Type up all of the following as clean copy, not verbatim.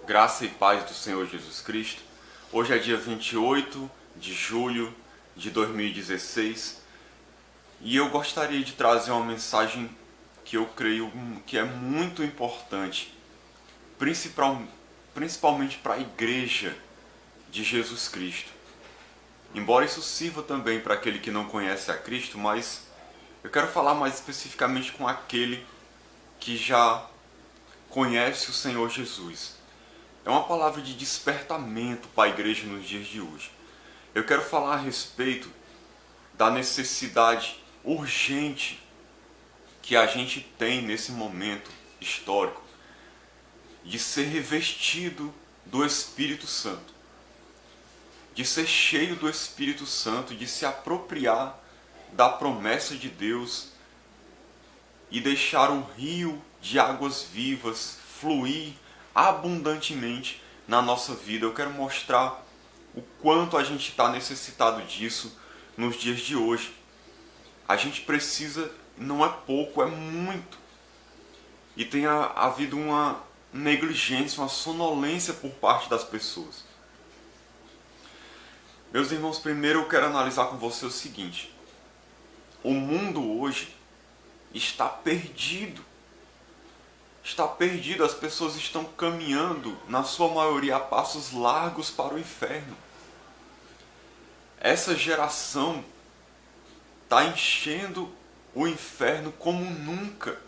Graça e paz do Senhor Jesus Cristo. Hoje é dia 28 de julho de 2016 e eu gostaria de trazer uma mensagem que eu creio que é muito importante, principalmente para a igreja de Jesus Cristo. Embora isso sirva também para aquele que não conhece a Cristo, mas eu quero falar mais especificamente com aquele que já conhece o Senhor Jesus. É uma palavra de despertamento para a igreja nos dias de hoje. Eu quero falar a respeito da necessidade urgente que a gente tem nesse momento histórico de ser revestido do Espírito Santo, de ser cheio do Espírito Santo, de se apropriar da promessa de Deus e deixar um rio de águas vivas fluir abundantemente na nossa vida. Eu quero mostrar o quanto a gente está necessitado disso nos dias de hoje. A gente precisa, não é pouco, é muito. E tem havido uma negligência, uma sonolência por parte das pessoas. Meus irmãos, primeiro eu quero analisar com você o seguinte: o mundo hoje está perdido. Está perdido, as pessoas estão caminhando, na sua maioria, a passos largos para o inferno. Essa geração está enchendo o inferno como nunca,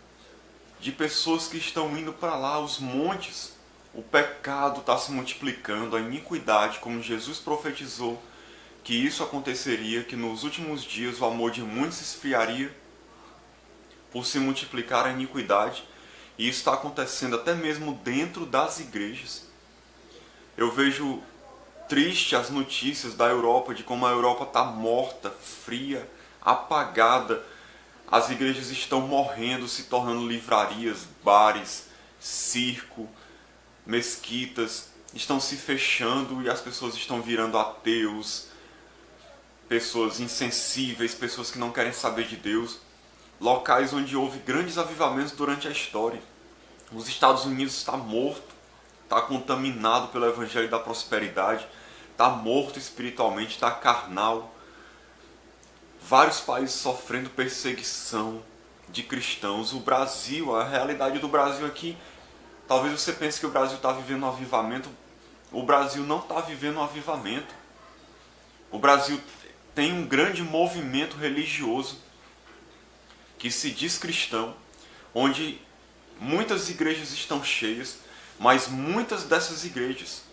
de pessoas que estão indo para lá, os montes. O pecado está se multiplicando, a iniquidade, como Jesus profetizou que isso aconteceria, que nos últimos dias o amor de muitos se esfriaria por se multiplicar a iniquidade. E isso está acontecendo até mesmo dentro das igrejas. Eu vejo triste as notícias da Europa, de como a Europa está morta, fria, apagada. As igrejas estão morrendo, se tornando livrarias, bares, circo, mesquitas. Estão se fechando e as pessoas estão virando ateus, pessoas insensíveis, pessoas que não querem saber de Deus. Locais onde houve grandes avivamentos durante a história. Os Estados Unidos está morto, está contaminado pelo evangelho da prosperidade, está morto espiritualmente, está carnal. Vários países sofrendo perseguição de cristãos. O Brasil, a realidade do Brasil aqui, talvez você pense que o Brasil está vivendo um avivamento. O Brasil não está vivendo um avivamento. O Brasil tem um grande movimento religioso que se diz cristão, onde muitas igrejas estão cheias, mas muitas dessas igrejas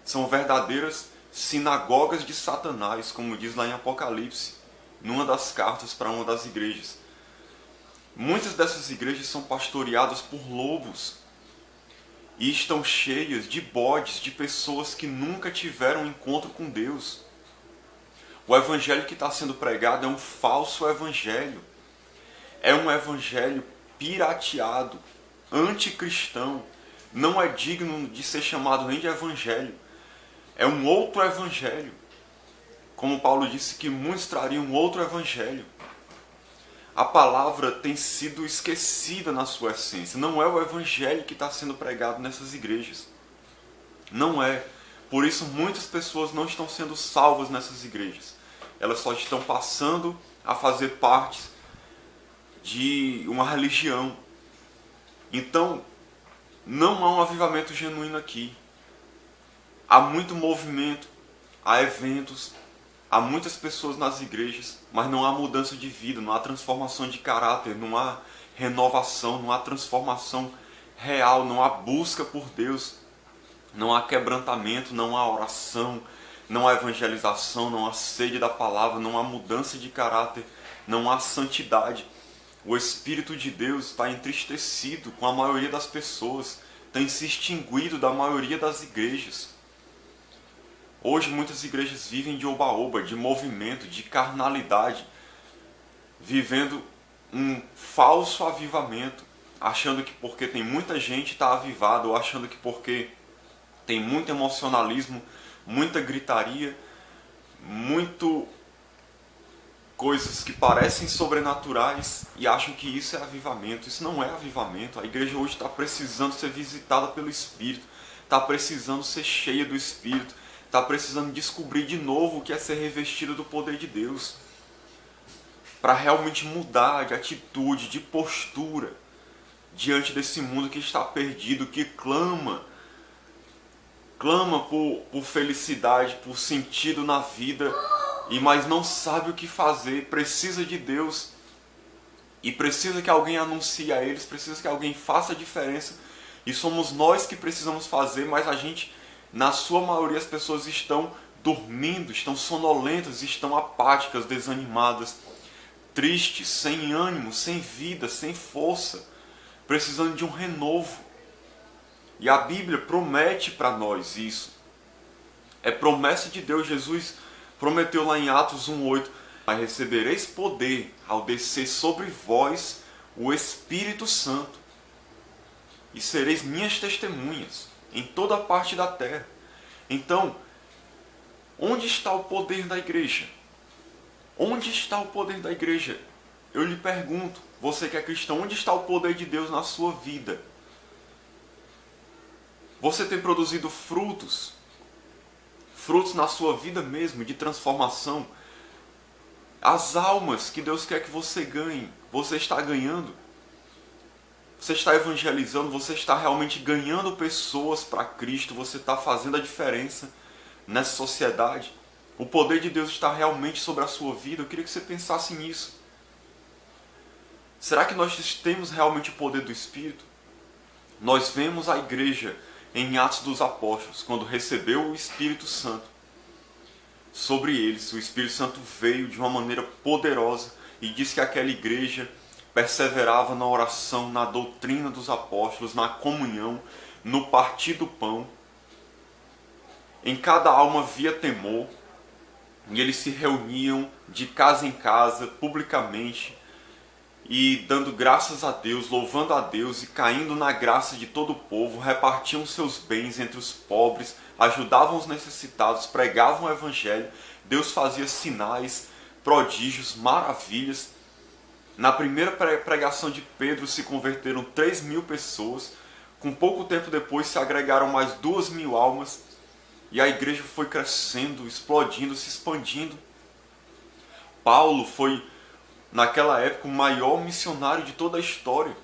são verdadeiras sinagogas de Satanás, como diz lá em Apocalipse, numa das cartas para uma das igrejas. Muitas dessas igrejas são pastoreadas por lobos e estão cheias de bodes, de pessoas que nunca tiveram um encontro com Deus. O evangelho que está sendo pregado é um falso evangelho. É um evangelho pirateado, anticristão. Não é digno de ser chamado nem de evangelho. É um outro evangelho. Como Paulo disse que muitos trariam um outro evangelho. A palavra tem sido esquecida na sua essência. Não é o evangelho que está sendo pregado nessas igrejas. Não é. Por isso muitas pessoas não estão sendo salvas nessas igrejas. Elas só estão passando a fazer parte de uma religião. Então, não há um avivamento genuíno aqui. Há muito movimento, há eventos, há muitas pessoas nas igrejas, mas não há mudança de vida, não há transformação de caráter, não há renovação, não há transformação real, não há busca por Deus, não há quebrantamento, não há oração, não há evangelização, não há sede da palavra, não há mudança de caráter, não há santidade. O Espírito de Deus está entristecido com a maioria das pessoas, tem se extinguido da maioria das igrejas. Hoje muitas igrejas vivem de oba-oba, de movimento, de carnalidade, vivendo um falso avivamento, achando que porque tem muita gente está avivado, ou achando que porque tem muito emocionalismo, muita gritaria, muito coisas que parecem sobrenaturais e acham que isso é avivamento. Isso não é avivamento. A igreja hoje está precisando ser visitada pelo Espírito. está precisando ser cheia do Espírito, está precisando descobrir de novo o que é ser revestida do poder de Deus, para realmente mudar de atitude, de postura, diante desse mundo que está perdido, que clama por felicidade, por sentido na vida, mas não sabe o que fazer, precisa de Deus, e precisa que alguém anuncie a eles, precisa que alguém faça a diferença, e somos nós que precisamos fazer, mas a gente, na sua maioria, as pessoas estão dormindo, estão sonolentas, estão apáticas, desanimadas, tristes, sem ânimo, sem vida, sem força, precisando de um renovo. E a Bíblia promete para nós isso. É promessa de Deus. Jesus prometeu lá em Atos 1:8: mas recebereis poder ao descer sobre vós o Espírito Santo, e sereis minhas testemunhas em toda a parte da terra. Então, onde está o poder da igreja? Onde está o poder da igreja? Eu lhe pergunto, você que é cristão, onde está o poder de Deus na sua vida? Você tem produzido frutos na sua vida mesmo, de transformação? As almas que Deus quer que você ganhe, você está ganhando? Você está evangelizando? Você está realmente ganhando pessoas para Cristo? Você está fazendo a diferença nessa sociedade? O poder de Deus está realmente sobre a sua vida? Eu queria que você pensasse nisso. Será que nós temos realmente o poder do Espírito? Nós vemos a igreja em Atos dos Apóstolos, quando recebeu o Espírito Santo sobre eles. O Espírito Santo veio de uma maneira poderosa e diz que aquela igreja perseverava na oração, na doutrina dos apóstolos, na comunhão, no partir do pão. Em cada alma havia temor, e eles se reuniam de casa em casa, publicamente, e dando graças a Deus, louvando a Deus e caindo na graça de todo o povo, repartiam seus bens entre os pobres, ajudavam os necessitados, pregavam o Evangelho. Deus fazia sinais, prodígios, maravilhas. Na primeira pregação de Pedro se converteram 3.000 pessoas. Com pouco tempo depois se agregaram mais 2.000 almas. E a igreja foi crescendo, explodindo, se expandindo. Paulo foi, naquela época, o maior missionário de toda a história.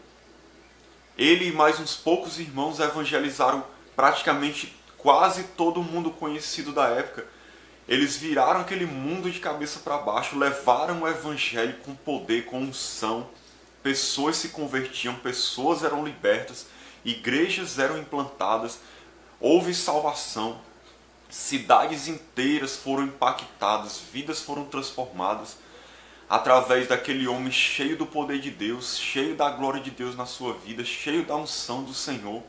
Ele e mais uns poucos irmãos evangelizaram praticamente quase todo mundo conhecido da época. Eles viraram aquele mundo de cabeça para baixo, levaram o evangelho com poder, com unção. Pessoas se convertiam, pessoas eram libertas, igrejas eram implantadas, houve salvação, cidades inteiras foram impactadas, vidas foram transformadas através daquele homem cheio do poder de Deus, cheio da glória de Deus na sua vida, cheio da unção do Senhor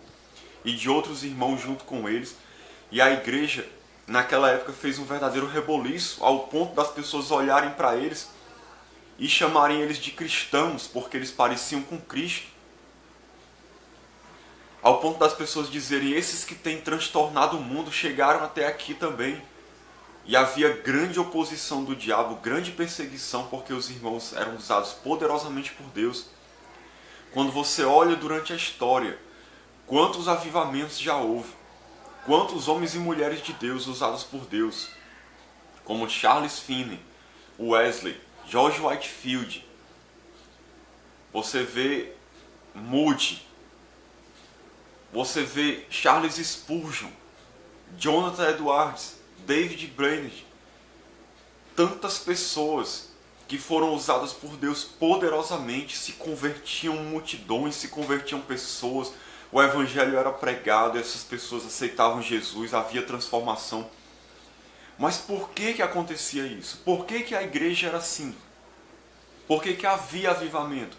e de outros irmãos junto com eles. E a igreja naquela época fez um verdadeiro reboliço, ao ponto das pessoas olharem para eles e chamarem eles de cristãos, porque eles pareciam com Cristo. Ao ponto das pessoas dizerem: esses que têm transtornado o mundo chegaram até aqui também. E havia grande oposição do diabo, grande perseguição, porque os irmãos eram usados poderosamente por Deus. Quando você olha durante a história, quantos avivamentos já houve, quantos homens e mulheres de Deus usados por Deus, como Charles Finney, Wesley, George Whitefield, você vê Moody, você vê Charles Spurgeon, Jonathan Edwards, David Brainerd, tantas pessoas que foram usadas por Deus poderosamente, se convertiam multidões, se convertiam pessoas, o evangelho era pregado, essas pessoas aceitavam Jesus, havia transformação. Mas por que acontecia isso? Por que a igreja era assim? Por que havia avivamento?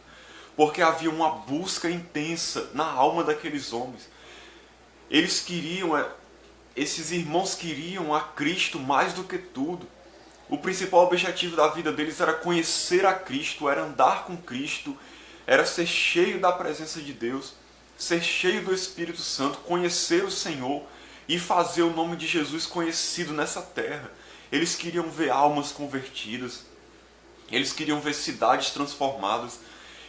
Porque havia uma busca intensa na alma daqueles homens. Eles queriam, esses irmãos queriam a Cristo mais do que tudo. O principal objetivo da vida deles era conhecer a Cristo, era andar com Cristo, era ser cheio da presença de Deus, ser cheio do Espírito Santo, conhecer o Senhor e fazer o nome de Jesus conhecido nessa terra. Eles queriam ver almas convertidas, eles queriam ver cidades transformadas,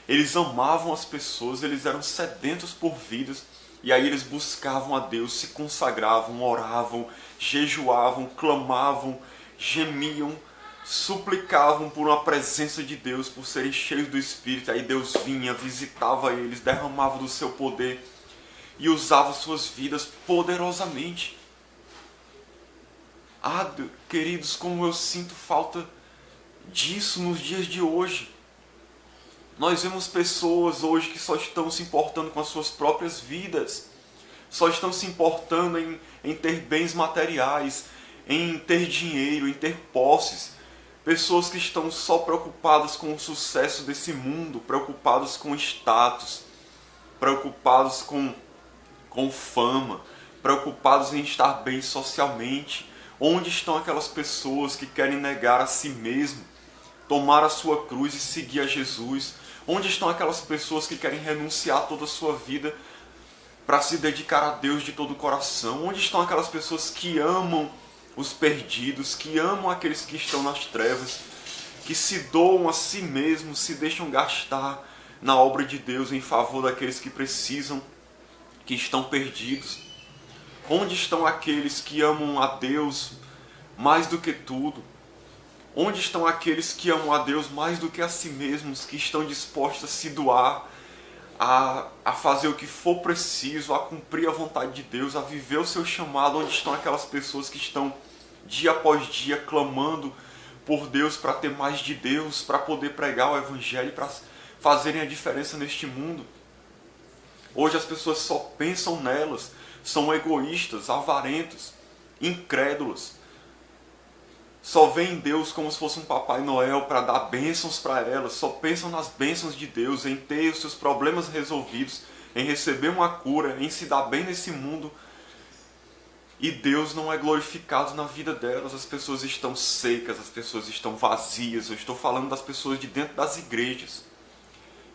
eles amavam as pessoas, eles eram sedentos por vidas, E aí eles buscavam a Deus, se consagravam, oravam, jejuavam, clamavam, gemiam, suplicavam por uma presença de Deus, por serem cheios do Espírito. Aí Deus vinha, visitava eles, derramava do seu poder e usava suas vidas poderosamente. Ah, queridos, como eu sinto falta disso nos dias de hoje. Nós vemos pessoas hoje que só estão se importando com as suas próprias vidas, só estão se importando em ter bens materiais, em ter dinheiro, em ter posses. Pessoas que estão só preocupadas com o sucesso desse mundo, preocupadas com status, preocupados com fama, preocupados em estar bem socialmente. Onde estão aquelas pessoas que querem negar a si mesmo, tomar a sua cruz e seguir a Jesus? Onde estão aquelas pessoas que querem renunciar toda a sua vida para se dedicar a Deus de todo o coração? Onde estão aquelas pessoas que amam os perdidos, que amam aqueles que estão nas trevas, que se doam a si mesmos, se deixam gastar na obra de Deus em favor daqueles que precisam, que estão perdidos? Onde estão aqueles que amam a Deus mais do que tudo? Onde estão aqueles que amam a Deus mais do que a si mesmos, que estão dispostos a se doar, a fazer o que for preciso, a cumprir a vontade de Deus, a viver o seu chamado? Onde estão aquelas pessoas que estão dia após dia clamando por Deus para ter mais de Deus, para poder pregar o Evangelho, para fazerem a diferença neste mundo? Hoje as pessoas só pensam nelas, são egoístas, avarentos, incrédulos. Só veem Deus como se fosse um Papai Noel para dar bênçãos para elas. Só pensam nas bênçãos de Deus, em ter os seus problemas resolvidos, em receber uma cura, em se dar bem nesse mundo. E Deus não é glorificado na vida delas. As pessoas estão secas, as pessoas estão vazias. Eu estou falando das pessoas de dentro das igrejas.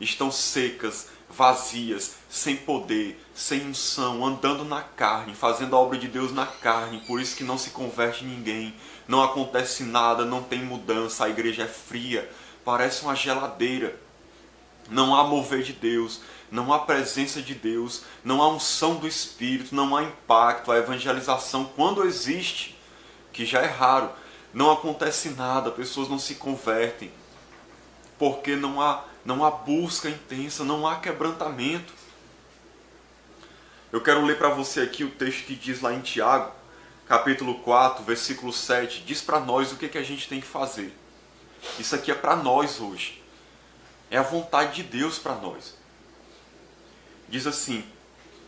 Estão secas, vazias, sem poder, sem unção, andando na carne, fazendo a obra de Deus na carne. Por isso que não se converte ninguém, não acontece nada, não tem mudança, a igreja é fria, parece uma geladeira. Não há mover de Deus, não há presença de Deus, não há unção do Espírito, não há impacto. A evangelização, quando existe, que já é raro, não acontece nada, pessoas não se convertem, porque não há busca intensa, não há quebrantamento. Eu quero ler para você aqui o texto que diz lá em Tiago, capítulo 4, versículo 7, diz para nós o que a gente tem que fazer. Isso aqui é para nós hoje. É a vontade de Deus para nós. Diz assim,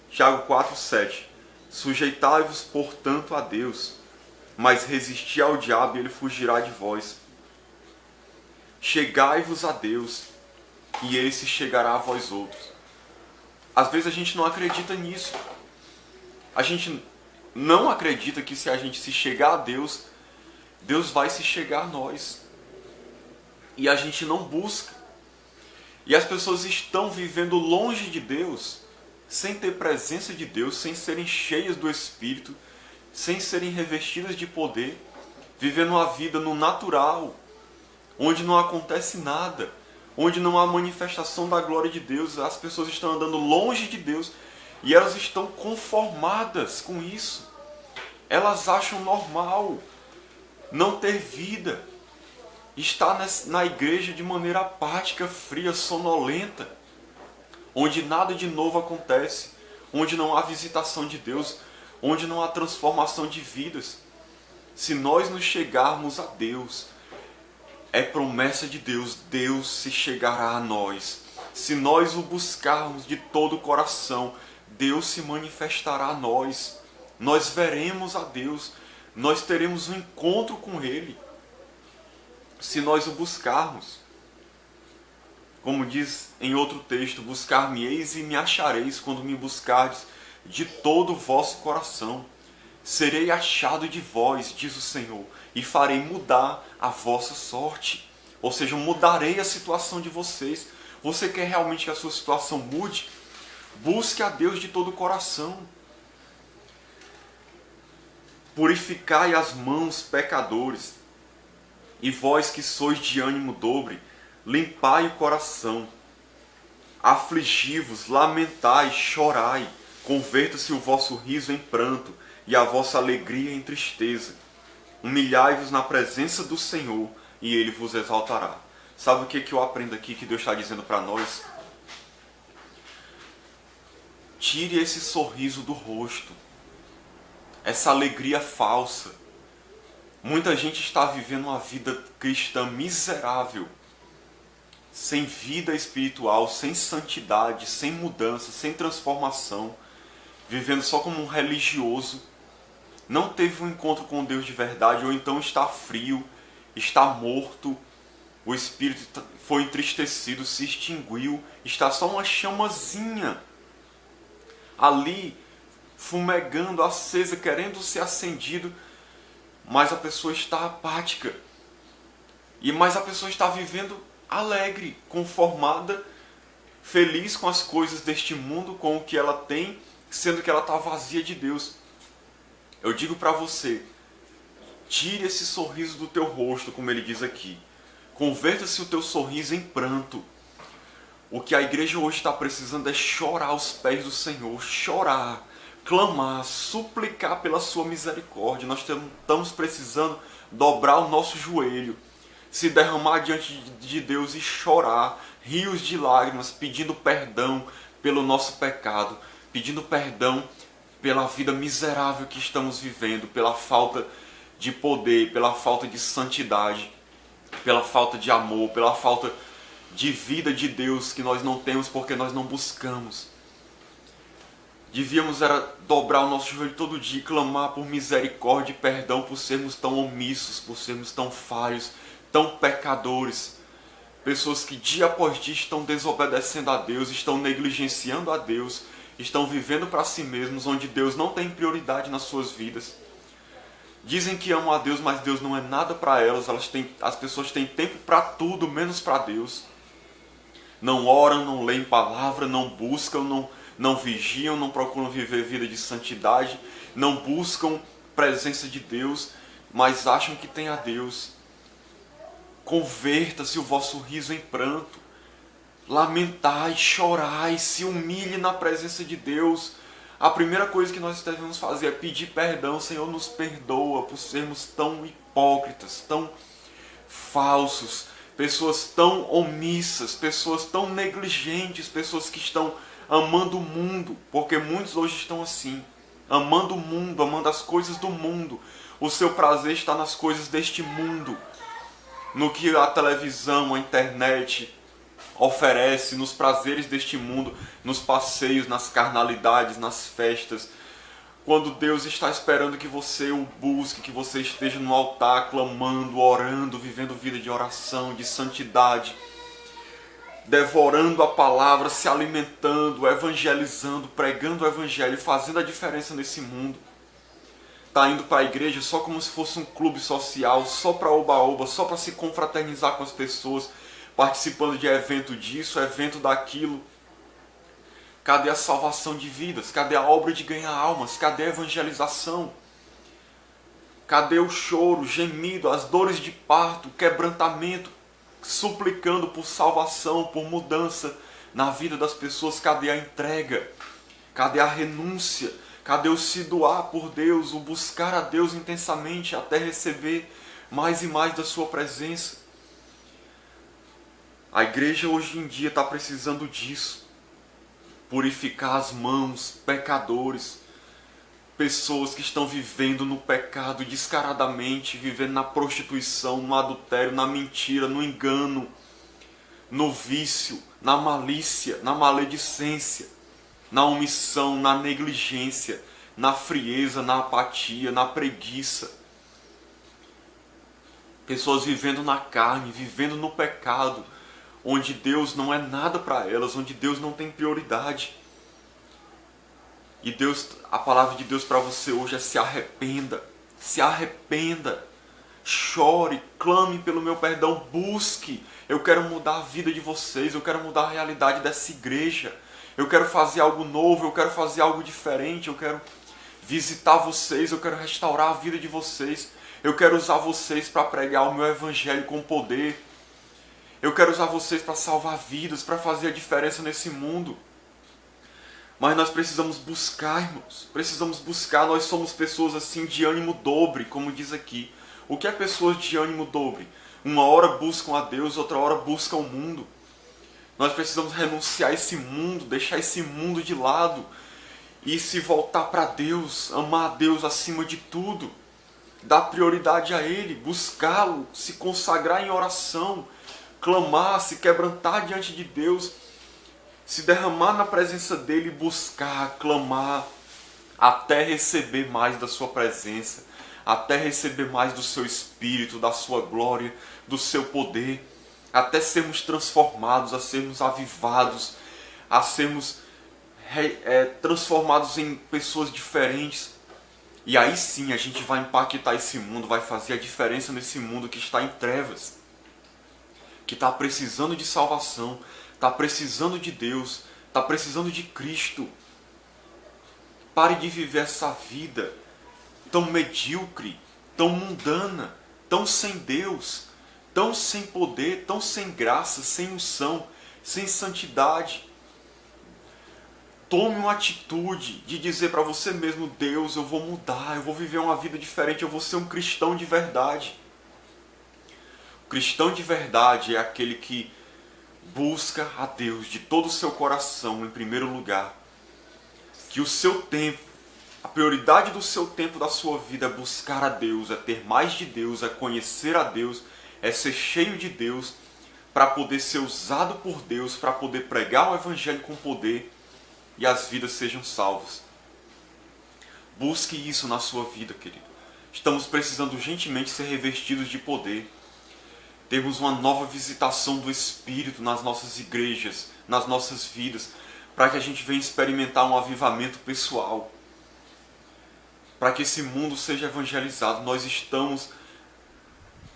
Tiago 4, 7, sujeitai-vos, portanto, a Deus, mas resisti ao diabo e ele fugirá de vós. Chegai-vos a Deus, e ele se chegará a vós outros. Às vezes a gente não acredita nisso. A gente não acredita que se a gente se chegar a Deus, Deus vai se chegar a nós. E a gente não busca. E as pessoas estão vivendo longe de Deus, sem ter presença de Deus, sem serem cheias do Espírito, sem serem revestidas de poder, vivendo uma vida no natural, onde não acontece nada, onde não há manifestação da glória de Deus. As pessoas estão andando longe de Deus e elas estão conformadas com isso. Elas acham normal não ter vida, estar na igreja de maneira apática, fria, sonolenta, onde nada de novo acontece, onde não há visitação de Deus, onde não há transformação de vidas. Se nós nos chegarmos a Deus, é promessa de Deus, Deus se chegará a nós. Se nós o buscarmos de todo o coração, Deus se manifestará a nós. Nós veremos a Deus, nós teremos um encontro com Ele. Se nós o buscarmos, como diz em outro texto, buscar-me-eis e me achareis quando me buscardes de todo o vosso coração. Serei achado de vós, diz o Senhor, e farei mudar a vossa sorte. Ou seja, mudarei a situação de vocês. Você quer realmente que a sua situação mude? Busque a Deus de todo o coração. Purificai as mãos, pecadores, e vós que sois de ânimo dobre, limpai o coração. Afligi-vos, lamentai, chorai. Converta-se o vosso riso em pranto e a vossa alegria em tristeza. Humilhai-vos na presença do Senhor e Ele vos exaltará. Sabe o que eu aprendo aqui que Deus está dizendo para nós? Tire esse sorriso do rosto, essa alegria falsa. Muita gente está vivendo uma vida cristã miserável, sem vida espiritual, sem santidade, sem mudança, sem transformação, vivendo só como um religioso. Não teve um encontro com Deus de verdade, ou então está frio, está morto, o espírito foi entristecido, se extinguiu, está só uma chamazinha ali, fumegando, acesa, querendo ser acendido, mas a pessoa está apática. Mas a pessoa está vivendo alegre, conformada, feliz com as coisas deste mundo, com o que ela tem, sendo que ela está vazia de Deus. Eu digo para você, tire esse sorriso do teu rosto, como ele diz aqui. Converta-se o teu sorriso em pranto. O que a igreja hoje está precisando é chorar aos pés do Senhor, chorar, clamar, suplicar pela sua misericórdia. Nós estamos precisando dobrar o nosso joelho, se derramar diante de Deus e chorar, rios de lágrimas, pedindo perdão pelo nosso pecado, pedindo perdão pela vida miserável que estamos vivendo, pela falta de poder, pela falta de santidade, pela falta de amor, pela falta de vida de Deus que nós não temos porque nós não buscamos. Devíamos era dobrar o nosso joelho todo dia e clamar por misericórdia e perdão por sermos tão omissos, por sermos tão falhos, tão pecadores. Pessoas que dia após dia estão desobedecendo a Deus, estão negligenciando a Deus, estão vivendo para si mesmos, onde Deus não tem prioridade nas suas vidas. Dizem que amam a Deus, mas Deus não é nada para elas. As pessoas têm tempo para tudo, menos para Deus. Não oram, não leem palavra, não buscam, não vigiam, não procuram viver vida de santidade, não buscam presença de Deus, mas acham que tem a Deus. Converta-se o vosso riso em pranto, lamentai, chorai, se humilhe na presença de Deus. A primeira coisa que nós devemos fazer é pedir perdão. Senhor, nos perdoa por sermos tão hipócritas, tão falsos, pessoas tão omissas, pessoas tão negligentes, pessoas que estão amando o mundo, porque muitos hoje estão assim, amando o mundo, amando as coisas do mundo. O seu prazer está nas coisas deste mundo, no que a televisão, a internet oferece, nos prazeres deste mundo, nos passeios, nas carnalidades, nas festas. Quando Deus está esperando que você o busque, que você esteja no altar, clamando, orando, vivendo vida de oração, de santidade, devorando a palavra, se alimentando, evangelizando, pregando o evangelho, fazendo a diferença nesse mundo. Está indo para a igreja só como se fosse um clube social, só para oba-oba, só para se confraternizar com as pessoas, participando de evento disso, evento daquilo. Cadê a salvação de vidas? Cadê a obra de ganhar almas? Cadê a evangelização? Cadê o choro, o gemido, as dores de parto, o quebrantamento, suplicando por salvação, por mudança na vida das pessoas? Cadê a entrega? Cadê a renúncia? Cadê o se doar por Deus, o buscar a Deus intensamente até receber mais e mais da sua presença? A igreja hoje em dia está precisando disso. Purificar as mãos, pecadores, pessoas que estão vivendo no pecado descaradamente, vivendo na prostituição, no adultério, na mentira, no engano, no vício, na malícia, na maledicência, na omissão, na negligência, na frieza, na apatia, na preguiça. Pessoas vivendo na carne, vivendo no pecado, onde Deus não é nada para elas, onde Deus não tem prioridade. E Deus, a palavra de Deus para você hoje é: se arrependa, chore, clame pelo meu perdão, busque. Eu quero mudar a vida de vocês, eu quero mudar a realidade dessa igreja, eu quero fazer algo novo, eu quero fazer algo diferente, eu quero visitar vocês, eu quero restaurar a vida de vocês, eu quero usar vocês para pregar o meu evangelho com poder. Eu quero usar vocês para salvar vidas, para fazer a diferença nesse mundo. Mas nós precisamos buscar, irmãos. Precisamos buscar. Nós somos pessoas assim de ânimo dobre, como diz aqui. O que é pessoas de ânimo dobre? Uma hora buscam a Deus, outra hora buscam o mundo. Nós precisamos renunciar a esse mundo, deixar esse mundo de lado e se voltar para Deus, amar a Deus acima de tudo, dar prioridade a Ele, buscá-lo, se consagrar em oração, clamar, se quebrantar diante de Deus, se derramar na presença dEle, buscar, clamar, até receber mais da sua presença, até receber mais do seu Espírito, da sua glória, do seu poder, até sermos transformados, a sermos avivados, a sermos transformados em pessoas diferentes. E aí sim a gente vai impactar esse mundo, vai fazer a diferença nesse mundo que está em trevas, que está precisando de salvação, está precisando de Deus, está precisando de Cristo. Pare de viver essa vida tão medíocre, tão mundana, tão sem Deus, tão sem poder, tão sem graça, sem unção, sem santidade. Tome uma atitude de dizer para você mesmo: Deus, eu vou mudar, eu vou viver uma vida diferente, eu vou ser um cristão de verdade. O cristão de verdade é aquele que busca a Deus de todo o seu coração em primeiro lugar. Que o seu tempo, a prioridade do seu tempo, da sua vida é buscar a Deus, é ter mais de Deus, é conhecer a Deus, é ser cheio de Deus, para poder ser usado por Deus, para poder pregar o Evangelho com poder e as vidas sejam salvas. Busque isso na sua vida, querido. Estamos precisando urgentemente ser revestidos de poder. Temos uma nova visitação do Espírito nas nossas igrejas, nas nossas vidas, para que a gente venha experimentar um avivamento pessoal. Para que esse mundo seja evangelizado. Nós estamos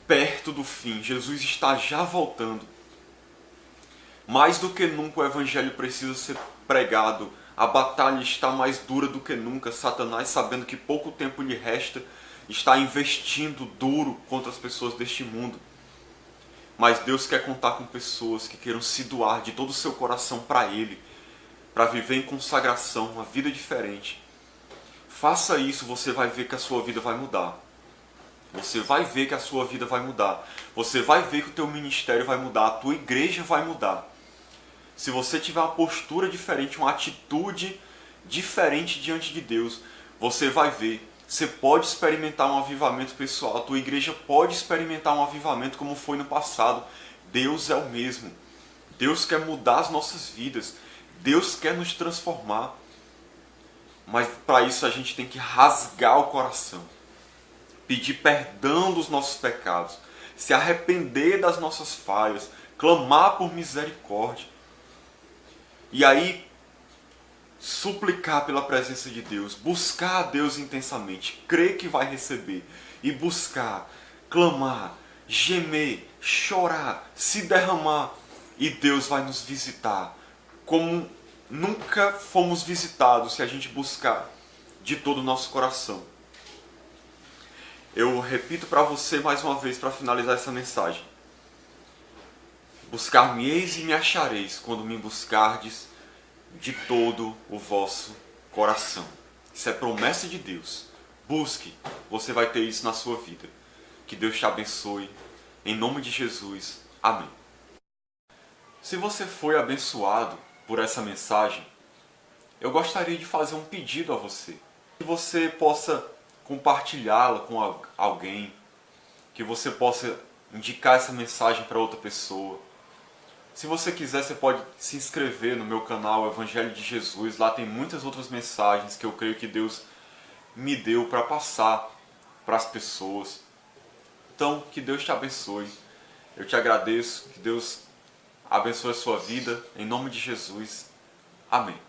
perto do fim. Jesus está já voltando. Mais do que nunca o Evangelho precisa ser pregado. A batalha está mais dura do que nunca. Satanás, sabendo que pouco tempo lhe resta, está investindo duro contra as pessoas deste mundo. Mas Deus quer contar com pessoas que queiram se doar de todo o seu coração para Ele, para viver em consagração, uma vida diferente. Faça isso, você vai ver que a sua vida vai mudar. Você vai ver que a sua vida vai mudar. Você vai ver que o teu ministério vai mudar, a tua igreja vai mudar. Se você tiver uma postura diferente, uma atitude diferente diante de Deus, você vai ver. Você pode experimentar um avivamento pessoal. A tua igreja pode experimentar um avivamento como foi no passado. Deus é o mesmo. Deus quer mudar as nossas vidas. Deus quer nos transformar. Mas para isso a gente tem que rasgar o coração. Pedir perdão dos nossos pecados. Se arrepender das nossas falhas. Clamar por misericórdia. E aí, suplicar pela presença de Deus, buscar a Deus intensamente, crer que vai receber, e buscar, clamar, gemer, chorar, se derramar, e Deus vai nos visitar, como nunca fomos visitados se a gente buscar de todo o nosso coração. Eu repito para você mais uma vez para finalizar essa mensagem. Buscar-me-eis e me achareis quando me buscardes de todo o vosso coração. Isso é promessa de Deus. Busque, você vai ter isso na sua vida. Que Deus te abençoe. Em nome de Jesus. Amém. Se você foi abençoado por essa mensagem, eu gostaria de fazer um pedido a você. Que você possa compartilhá-la com alguém. Que você possa indicar essa mensagem para outra pessoa. Se você quiser, você pode se inscrever no meu canal Evangelho de Jesus. Lá tem muitas outras mensagens que eu creio que Deus me deu para passar para as pessoas. Então, que Deus te abençoe. Eu te agradeço. Que Deus abençoe a sua vida. Em nome de Jesus. Amém.